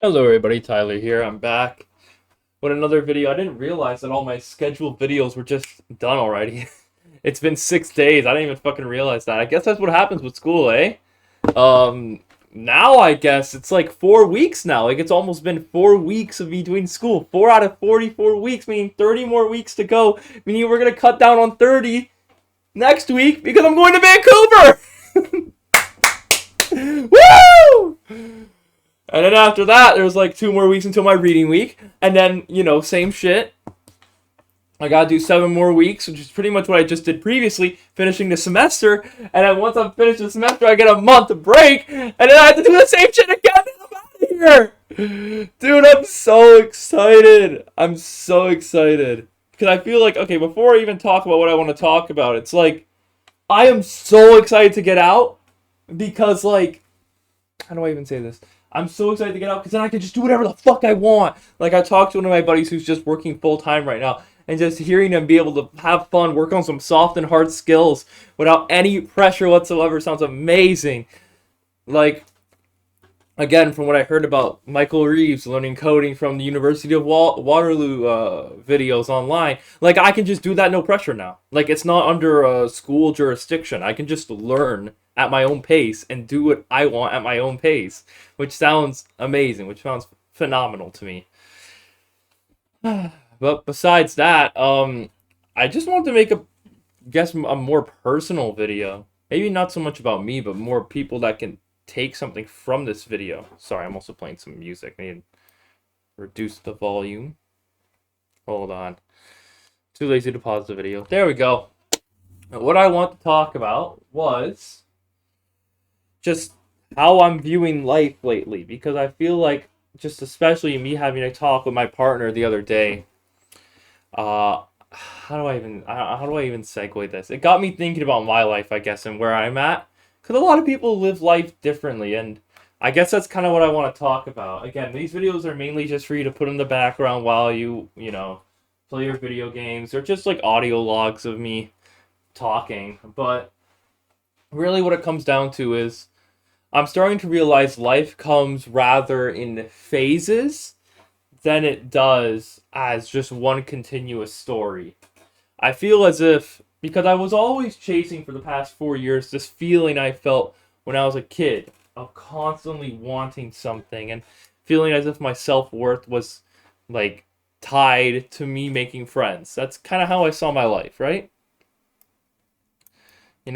Hello everybody, Tyler here. I'm back with another video. I didn't realize that all my scheduled videos were just done already. It's been 6 days. I didn't even fucking realize that. I guess that's what happens with school, eh? Now I guess it's like 4 weeks now. Like it's almost been 4 weeks of me doing school. 4 out of 44 weeks, meaning 30 more weeks to go. Meaning we're gonna cut down on 30 next week because I'm going to Vancouver! Woo! And then after that, there's like 2 more weeks until my reading week. And then, same shit. I gotta do 7 more weeks, which is pretty much what I just did previously, finishing the semester. And then once I'm finished the semester, I get a month of break. And then I have to do the same shit again, and I'm out of here. Dude, I'm so excited. I'm so excited. Because I feel like, okay, before I even talk about what I want to talk about, it's like, I am so excited to get out. Because, like, how do I even say this? I'm so excited to get out because then I can just do whatever the fuck I want. Like I talked to one of my buddies who's just working full time right now, and just hearing them be able to have fun, work on some soft and hard skills without any pressure whatsoever sounds amazing. Like again, from what I heard about Michael Reeves learning coding from the University of Waterloo videos online, like I can just do that no pressure now. Like it's not under a school jurisdiction. I can just learn at my own pace and do what I want at my own pace, which sounds amazing, which sounds phenomenal to me. But besides that, I just wanted to make a more personal video. Maybe not so much about me, but more people that can take something from this video. Sorry, I'm also playing some music. I need to reduce the volume. Hold on. Too lazy to pause the video. There we go. What I want to talk about was just how I'm viewing life lately, because I feel like, just especially me having a talk with my partner the other day, how do I even segue this? It got me thinking about my life, I guess, and where I'm at, because a lot of people live life differently, and I guess that's kind of what I want to talk about. Again, these videos are mainly just for you to put in the background while you play your video games, or just like audio logs of me talking. But really, what it comes down to is I'm starting to realize life comes rather in phases than it does as just one continuous story. I feel as if, because I was always chasing for the past 4 years this feeling I felt when I was a kid of constantly wanting something and feeling as if my self worth was like tied to me making friends. That's kind of how I saw my life, right?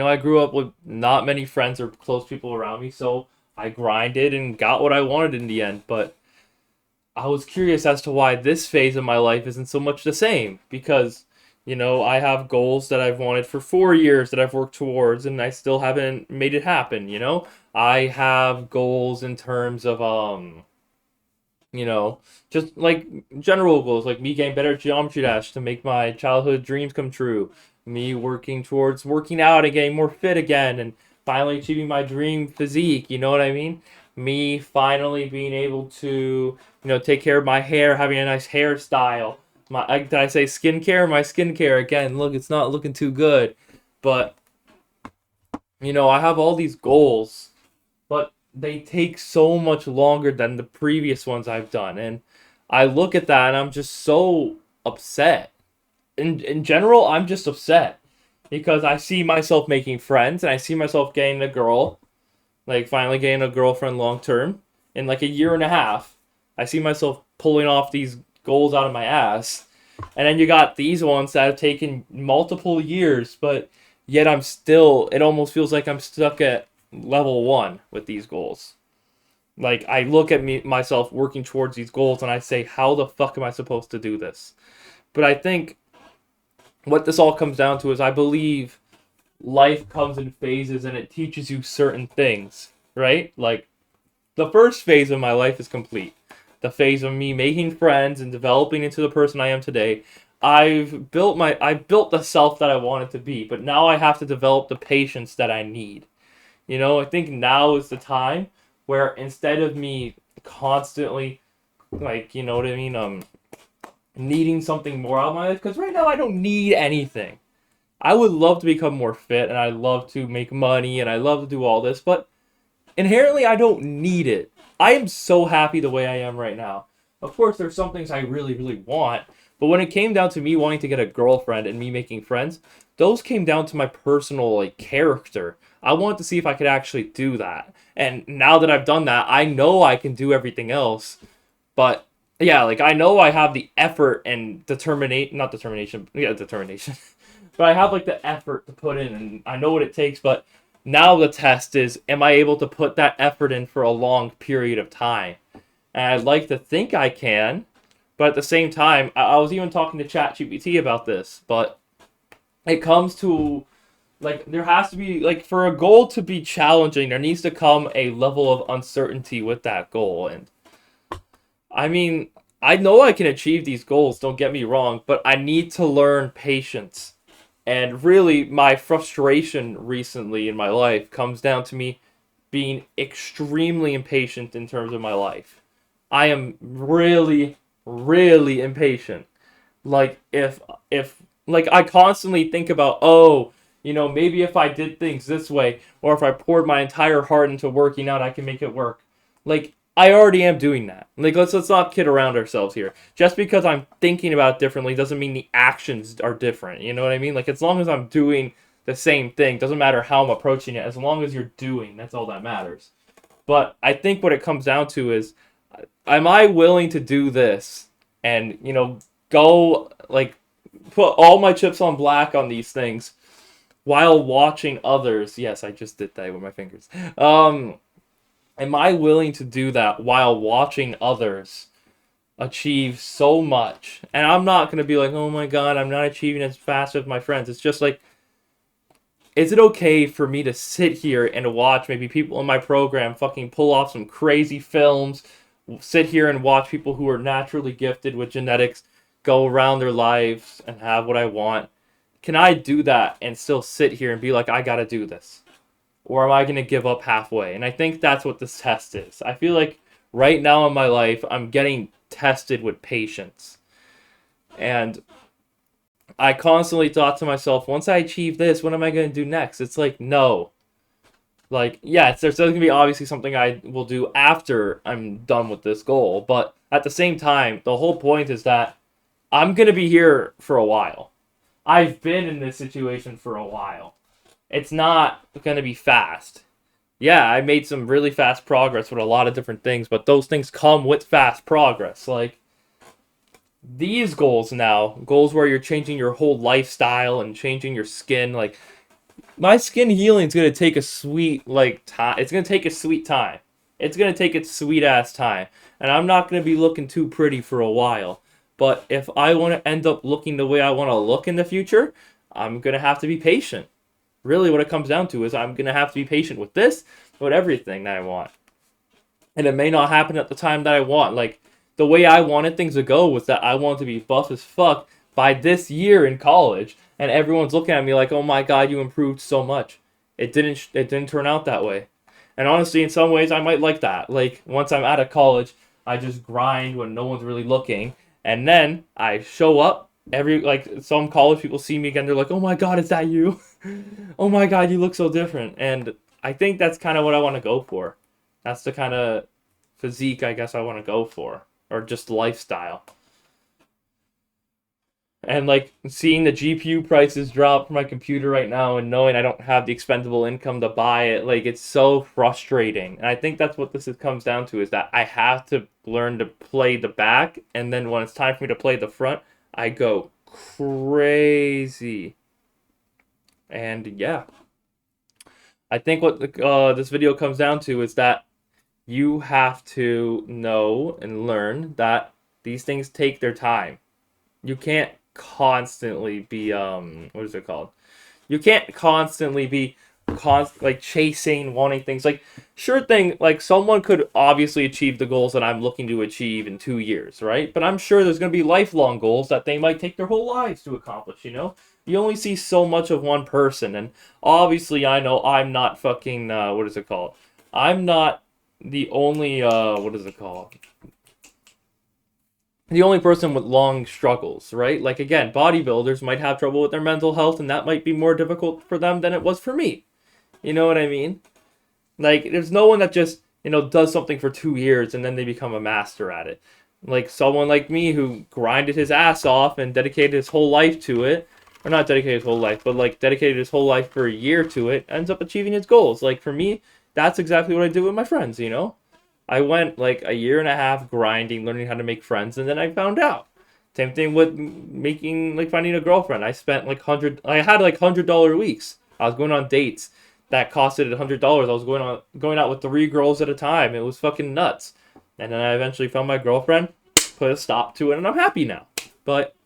I grew up with not many friends or close people around me, so I grinded and got what I wanted in the end. But I was curious as to why this phase of my life isn't so much the same. Because, I have goals that I've wanted for 4 years that I've worked towards, and I still haven't made it happen. I have goals in terms of, just like general goals, like me getting better at Geometry Dash to make my childhood dreams come true, me working towards working out and getting more fit again, and finally achieving my dream physique. You know what I mean? Me finally being able to, take care of my hair, having a nice hairstyle. Did I say skincare? My skincare again. Look, it's not looking too good, but I have all these goals, but they take so much longer than the previous ones I've done. And I look at that and I'm just so upset. In general, I'm just upset because I see myself making friends and I see myself getting a girl, like finally getting a girlfriend long term in like a year and a half. I see myself pulling off these goals out of my ass. And then you got these ones that have taken multiple years, but yet it almost feels like I'm stuck at level one with these goals. Like I look at myself working towards these goals and I say, how the fuck am I supposed to do this? But I think what this all comes down to is I believe life comes in phases and it teaches you certain things, right? Like the first phase of my life is complete. The phase of me making friends and developing into the person I am today. I built the self that I wanted to be, but now I have to develop the patience that I need. I think now is the time where instead of me constantly, like, you know what I mean, needing something more out of my life, because right now I don't need anything. I would love to become more fit and I love to make money and I love to do all this, but inherently I don't need it. I am so happy the way I am right now. Of course, there's some things I really, really want, but when it came down to me wanting to get a girlfriend and me making friends, those came down to my personal like character. I wanted to see if I could actually do that. And now that I've done that, I know I can do everything else. But yeah, like I know I have the effort and determination. But I have like the effort to put in and I know what it takes, but now the test is, am I able to put that effort in for a long period of time? And I'd like to think I can, but at the same time, I was even talking to ChatGPT about this, but it comes to, like, there has to be, like, for a goal to be challenging, there needs to come a level of uncertainty with that goal. And, I mean, I know I can achieve these goals, don't get me wrong, but I need to learn patience. And really, my frustration recently in my life comes down to me being extremely impatient in terms of my life. I am really, really impatient. Like if like I constantly think about, oh, maybe if I did things this way, or if I poured my entire heart into working out, I can make it work. Like I already am doing that. Like let's not kid around ourselves here. Just because I'm thinking about it differently doesn't mean the actions are different. You know what I mean? Like as long as I'm doing the same thing, doesn't matter how I'm approaching it. As long as you're doing, that's all that matters. But I think what it comes down to is, am I willing to do this and go like put all my chips on black on these things while watching others? Yes, I just did that with my fingers. Am I willing to do that while watching others achieve so much? And I'm not gonna be like, oh my god, I'm not achieving as fast as my friends. It's just like, is it okay for me to sit here and watch maybe people in my program fucking pull off some crazy films, sit here and watch people who are naturally gifted with genetics go around their lives and have what I want? Can I do that and still sit here and be like, I gotta do this? Or am I gonna give up halfway? And I think that's what this test is. I feel like right now in my life, I'm getting tested with patience. And I constantly thought to myself, once I achieve this, what am I going to do next? It's like, no. Like, yes, there's going to be obviously something I will do after I'm done with this goal. But at the same time, the whole point is that I'm going to be here for a while. I've been in this situation for a while. It's not going to be fast. Yeah, I made some really fast progress with a lot of different things, but those things come with fast progress. Like, these goals now, goals where you're changing your whole lifestyle and changing your skin, like my skin healing is gonna take a sweet time. It's gonna take a sweet time. It's gonna take its sweet ass time, and I'm not gonna be looking too pretty for a while. But if I want to end up looking the way I want to look in the future, I'm gonna have to be patient. Really, what it comes down to is I'm gonna have to be patient with this, with everything that I want, and it may not happen at the time that I want. Like, the way I wanted things to go was that I wanted to be buff as fuck by this year in college, and everyone's looking at me like, "Oh my god, you improved so much." It didn't turn out that way. And honestly, in some ways, I might like that. Like, once I'm out of college, I just grind when no one's really looking, and then I show up. Some college people see me again, they're like, "Oh my god, is that you? Oh my god, you look so different." And I think that's kind of what I want to go for. That's the kind of physique I guess I want to go for, or just lifestyle. And like seeing the GPU prices drop for my computer right now and knowing I don't have the expendable income to buy it, like it's so frustrating. And I think that's what comes down to, is that I have to learn to play the back, and then when it's time for me to play the front, I go crazy. And yeah, I think what this video comes down to is that you have to know and learn that these things take their time. You can't constantly be what is it called? You can't constantly be chasing, wanting things. Like, sure thing, like someone could obviously achieve the goals that I'm looking to achieve in 2 years, right? But I'm sure there's going to be lifelong goals that they might take their whole lives to accomplish, You only see so much of one person, and obviously I know I'm not fucking what is it called? I'm not the only what is it called? The only person with long struggles, right? Like, again, bodybuilders might have trouble with their mental health, and that might be more difficult for them than it was for me. You know what I mean? Like, there's no one that just does something for 2 years and then they become a master at it. Like someone like me who grinded his ass off and dedicated his whole life to it, or not dedicated his whole life, but like dedicated his whole life for a year to it, ends up achieving his goals. Like for me, that's exactly what I do with my friends. I went like a year and a half grinding, learning how to make friends, and then I found out. Same thing with finding a girlfriend. I had like $100 weeks. I was going on dates that costed $100. I was going out with 3 girls at a time. It was fucking nuts. And then I eventually found my girlfriend, put a stop to it, and I'm happy now. But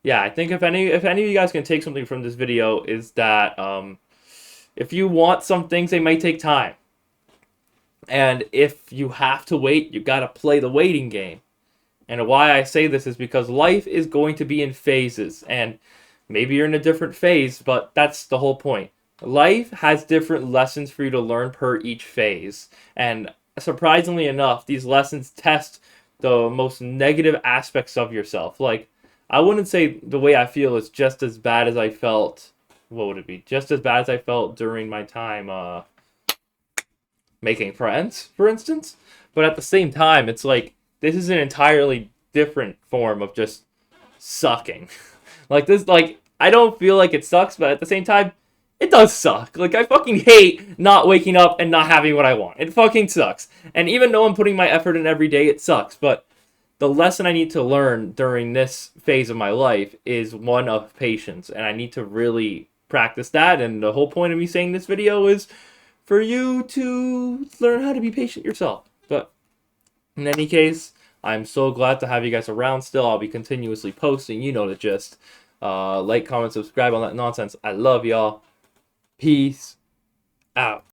yeah, I think if any of you guys can take something from this video is that if you want some things, they may take time. And if you have to wait, you gotta play the waiting game. And why I say this is because life is going to be in phases, and maybe you're in a different phase, but that's the whole point. Life has different lessons for you to learn per each phase, and surprisingly enough, these lessons test the most negative aspects of yourself. Like, I wouldn't say the way I feel is just as bad as I felt. What would it be? Just as bad as I felt during my time making friends, for instance. But at the same time, it's like this is an entirely different form of just sucking. I don't feel like it sucks, but at the same time, it does suck. Like, I fucking hate not waking up and not having what I want. It fucking sucks. And even though I'm putting my effort in every day, it sucks. But the lesson I need to learn during this phase of my life is one of patience. And I need to really practice that. And the whole point of me saying this video is for you to learn how to be patient yourself. But in any case, I'm so glad to have you guys around still. I'll be continuously posting. You know the gist. Like, comment, subscribe, all that nonsense. I love y'all. Peace out.